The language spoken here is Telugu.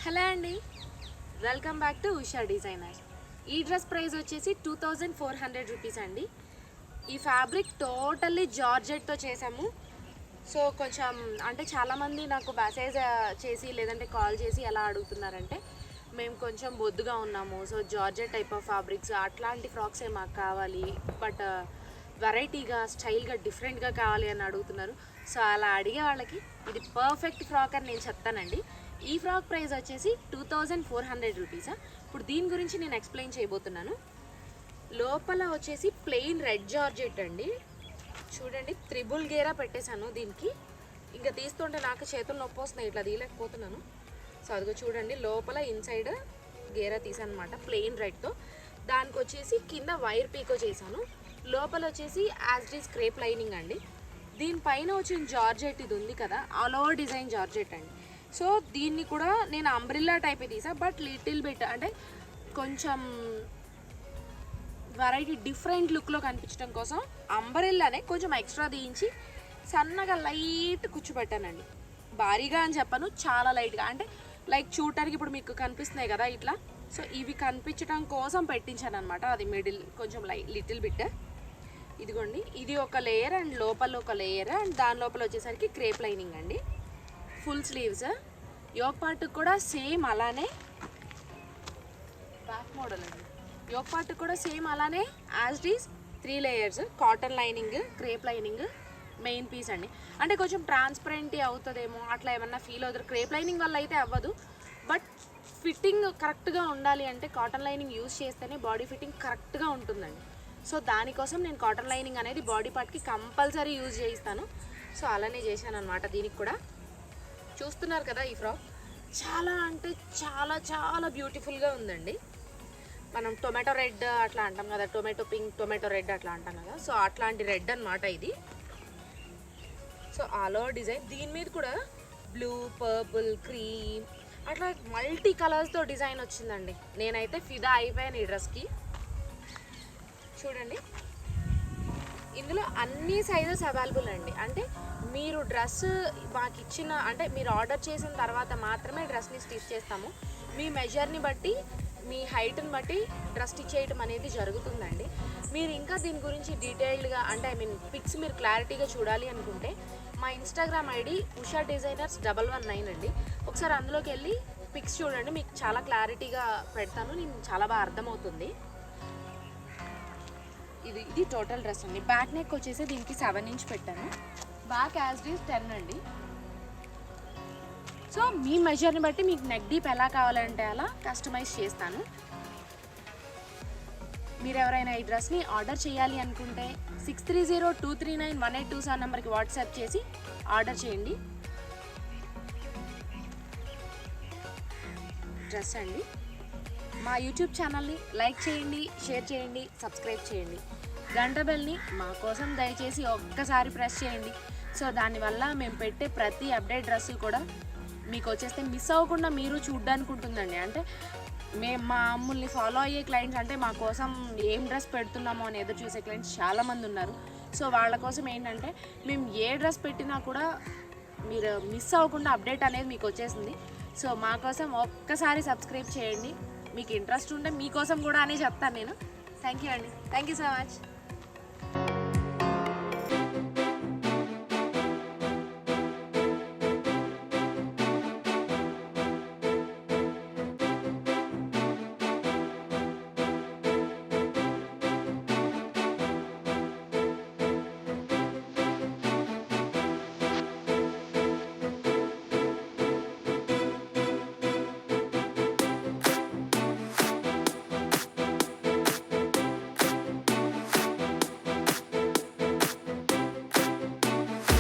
హలో అండి, welcome back to Usha designer. ఈ డ్రెస్ ప్రైస్ వచ్చేసి 2400 రూపీస్ అండి. ఈ ఫ్యాబ్రిక్ టోటల్లీ జార్జెట్తో చేసాము. సో కొంచెం అంటే చాలామంది నాకు మెసేజ్ చేసి లేదంటే కాల్ చేసి ఎలా అడుగుతున్నారంటే, మేము కొంచెం బొద్దుగా ఉన్నాము, so georgette type of fabrics అట్లాంటి ఫ్రాక్సే మాకు కావాలి, బట్ వెరైటీగా స్టైల్గా డిఫరెంట్గా కావాలి అని అడుగుతున్నారు. సో అలా అడిగే వాళ్ళకి ఇది పర్ఫెక్ట్ ఫ్రాక్ అని నేను చెప్తానండి. ఈ ఫ్రాక్ ప్రైస్ వచ్చేసి 2400 రూపీసా. ఇప్పుడు దీని గురించి నేను ఎక్స్ప్లెయిన్ చేయబోతున్నాను. లోపల వచ్చేసి ప్లెయిన్ రెడ్ జార్జెట్ అండి. చూడండి, త్రిబుల్ గేరా పెట్టేశాను దీనికి. ఇంకా తీస్తుంటే నాకు చేతులు నొప్పి వస్తున్నాయి, ఇట్లా తీయలేకపోతున్నాను. సో అదిగో చూడండి, లోపల ఇన్సైడ్ గేరా తీసాను అనమాట ప్లెయిన్ రెడ్తో. దానికి వచ్చేసి కింద వైర్ పీకో చేశాను. లోపల వచ్చేసి యాజ్డీస్ క్రేప్ లైనింగ్ అండి. దీనిపైన వచ్చిన జార్జెట్ ఇది ఉంది కదా, ఆల్ ఓవర్ డిజైన్ జార్జెట్ అండి. సో దీన్ని కూడా నేను అంబ్రిల్లా టైప్ తీసా, బట్ లిటిల్ బిట్ అంటే కొంచెం వెరైటీ డిఫరెంట్ లుక్లో కనిపించడం కోసం అంబ్రిల్లానే కొంచెం ఎక్స్ట్రా తీయించి సన్నగా లైట్ కూర్చోబెట్టానండి. భారీగా అని చెప్పను, చాలా లైట్గా, అంటే లైక్ చూడటానికి ఇప్పుడు మీకు కనిపిస్తున్నాయి కదా ఇట్లా. సో ఇవి కనిపించడం కోసం పెట్టించాను అనమాట. అది మిడిల్ కొంచెం లిటిల్ బిట్. ఇదిగోండి, ఇది ఒక లేయర్ అండ్ లోపల ఒక లేయర్, అండ్ దాని లోపల వచ్చేసరికి క్రేప్ లైనింగ్ అండి. Full sleeves. యోక్ పార్ట్కి కూడా సేమ్ అలానే, బ్యాక్ మోడల్ అండి. యోక్ పార్ట్కి కూడా సేమ్ అలానే as it is 3 layers, cotton lining, crepe lining, main piece అండి. అంటే కొంచెం ట్రాన్స్పరెంట్ అవుతుందేమో అట్లా ఏమన్నా ఫీల్ అవుతారు. క్రేప్ లైనింగ్ వల్ల అయితే అవ్వదు, బట్ ఫిట్టింగ్ కరెక్ట్గా ఉండాలి అంటే కాటన్ లైనింగ్ యూజ్ చేస్తేనే బాడీ ఫిట్టింగ్ కరెక్ట్గా ఉంటుందండి. సో దానికోసం నేను కాటన్ లైనింగ్ అనేది బాడీ పార్ట్కి కంపల్సరీ యూజ్ చేయిస్తాను. సో అలానే చేశాను అనమాట. దీనికి కూడా చూస్తున్నారు కదా, ఈ ఫ్రాక్ చాలా అంటే చాలా చాలా బ్యూటిఫుల్గా ఉందండి. మనం టొమాటో రెడ్ అట్లా అంటాం కదా, టొమాటో పింక్, టొమాటో రెడ్ అట్లా అంటాం కదా, సో అట్లాంటి రెడ్ అనమాట ఇది. సో ఆల్ ఓవర్ డిజైన్, దీని మీద కూడా బ్లూ, పర్పుల్, క్రీమ్ అట్లా మల్టీ కలర్స్తో డిజైన్ వచ్చిందండి. నేనైతే ఫిదా అయిపోయాను ఈ డ్రెస్కి. చూడండి, ఇందులో అన్ని సైజెస్ అవైలబుల్ అండి. అంటే మీరు డ్రెస్ మాకు ఇచ్చిన, అంటే మీరు ఆర్డర్ చేసిన తర్వాత మాత్రమే డ్రెస్ని స్టిచ్ చేస్తాము. మీ మెజర్ని బట్టి, మీ హైట్ని బట్టి డ్రెస్ స్టిచ్ చేయడం అనేది జరుగుతుందండి. మీరు ఇంకా దీని గురించి డీటెయిల్డ్గా, అంటే పిక్స్ మీరు క్లారిటీగా చూడాలి అనుకుంటే మా ఇన్స్టాగ్రామ్ ఐడి ఉషా డిజైనర్స్ 119 అండి. ఒకసారి అందులోకి వెళ్ళి పిక్స్ చూడండి, మీకు చాలా క్లారిటీగా పెడతాను. నేను చాలా బాగా అర్థమవుతుంది. ఇది టోటల్ డ్రెస్ అండి. బ్యాక్ నెక్ వచ్చేసి దీనికి 7 ఇంచ్ పెట్టాను. బ్యాక్ యాజ్ ఇట్ ఈస్ 10 అండి. సో మీ మెజర్ని బట్టి మీకు నెక్ డీప్ ఎలా కావాలంటే అలా కస్టమైజ్ చేస్తాను. మీరు ఎవరైనా ఈ డ్రెస్ని ఆర్డర్ చేయాలి అనుకుంటే 6302391827 నెంబర్కి వాట్సాప్ చేసి ఆర్డర్ చేయండి. డ్రెస్ అండి. మా యూట్యూబ్ ఛానల్ని లైక్ చేయండి, షేర్ చేయండి, సబ్స్క్రైబ్ చేయండి. గంట బెల్ని మా కోసం దయచేసి ఒక్కసారి ప్రెస్ చేయండి. సో దానివల్ల మేము పెట్టే ప్రతి అప్డేట్ డ్రెస్సు కూడా మీకు వచ్చేస్తే మిస్ అవ్వకుండా మీరు చూడ్డానికి ఉంటుందండి. అంటే మమ్మల్ని ఫాలో అయ్యే క్లయింట్స్, అంటే మా కోసం ఏం డ్రెస్ పెడుతున్నామో అని ఎదురు చూసే క్లయింట్స్ చాలామంది ఉన్నారు. సో వాళ్ళ కోసం ఏంటంటే మేము ఏ డ్రెస్ పెట్టినా కూడా మీరు మిస్ అవ్వకుండా అప్డేట్ అనేది మీకు వచ్చేసింది. సో మా కోసం ఒక్కసారి సబ్స్క్రైబ్ చేయండి. మీకు ఇంట్రెస్ట్ ఉంటే మీకోసం కూడా అనే చెప్తాను నేను. థ్యాంక్ యూ అండి. Thank you so much.